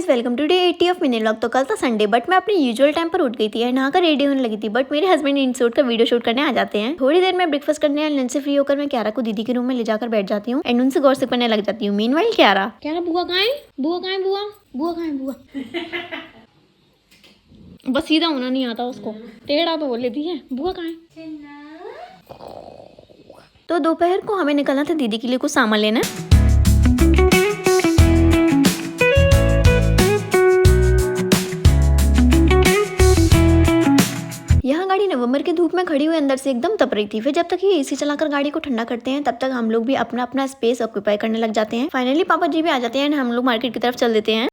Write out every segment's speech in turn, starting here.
Welcome to day 80 of mini vlog. तो कल था संडे बट मैं अपने यूजुअल टाइम पर उठ गई थी, नहाकर रेडी होने लगी थी। बट मेरे हस्बैंड इंस्टीट्यूट का वीडियो शूट करने आ जाते हैं। थोड़ी देर में ब्रेकफास्ट करने एंड लंच से फ्री होकर मैं क्यारा को दीदी के रूम में ले जाकर बैठ जाती हूँ एंड उनसे गॉसिप करने लग जाती हूँ। मीनवाइल क्यारा बुआ कहाँ है, बुआ कहाँ है, बुआ कहाँ है, बुआ बस सीधा होना नहीं आता उसको, टेढ़ा तो बोल लेती है। बुआ कहाँ है? तो दोपहर को हमें निकलना था दीदी के लिए कुछ सामान लेना। यहाँ गाड़ी नवंबर की धूप में खड़ी हुई अंदर से एकदम तप रही थी। फिर जब तक ये एसी चलाकर गाड़ी को ठंडा करते हैं तब तक हम लोग भी अपना अपना स्पेस ऑक्यूपाई करने लग जाते हैं। फाइनली पापा जी भी आ जाते हैं एंड हम लोग मार्केट की तरफ चल देते हैं।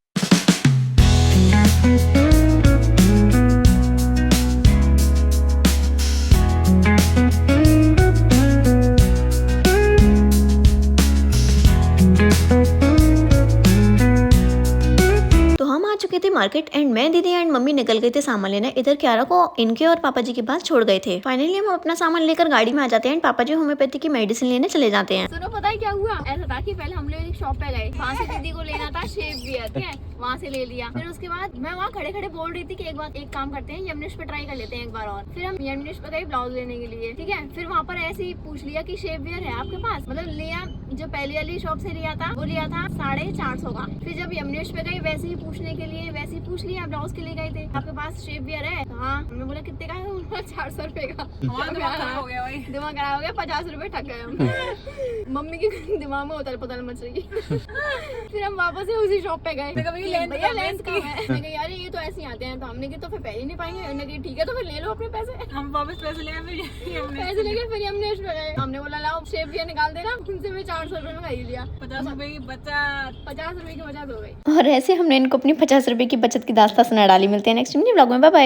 चुके थे मार्केट एंड मैं दीदी एंड मम्मी निकल गए थे सामान लेने। इधर क्यारा को इनके और पापा जी के पास छोड़ गए थे। फाइनली हम अपना सामान लेकर गाड़ी में आ जाते हैं। पापा जी होम्योपैथी की मेडिसिन लेने चले जाते हैं। सुनो पता है क्या हुआ? ऐसा था कि पहले हम लोग एक शॉप पे गए, वहाँ से दीदी को लेना था शेव बियर, ठीक है, वहाँ से ले लिया। फिर उसके बाद मैं वहाँ खड़े खड़े बोल रही थी कि एक काम करते हैं, यमुनेश पे ट्राई कर लेते हैं एक बार और। फिर हम यमुनेश पे गए ब्लाउज लेने के लिए, ठीक है। फिर वहाँ पर ऐसे ही पूछ लिया कि शेव बियर है आपके पास, मतलब लिया जो पहले वाली शॉप से लिया था वो लिया था 450 का। फिर जब यमुनेश पे गए वैसे ही पूछने के लिए वैसे ही पूछ लिया, ब्लाउज के लिए गए थे, आपके पास शेव बियर है? हाँ। हमने बोला कितने का है? 400 रुपए का। दिमाग खराब हो गया, 50 रुपए ठग गए हम। मम्मी के दिमाग में उतल पुतल मच रही। फिर हम वापस से उसी शॉप पे गए। भैया लेंस कम है। मैं कही यार ये तो ऐसे ही आते हैं, तो हमने की तो फिर पहले नहीं पाएंगे। उन्होंने कही ठीक है तो फिर ले लो अपने पैसे। हम वापस पैसे लेके फिर हमने उस पे गए। हमने बोला लाओ शेव बियर निकाल देना। उनसे भी 400 रुपए में खरीद लिया। 50 रुपए की बचत हो गई। और ऐसे हमने इनको अपनी 50 रुपए की बचत की दास्तां सुना डाली। मिलते हैं नेक्स्ट मिनी व्लॉग में, बाय बाय।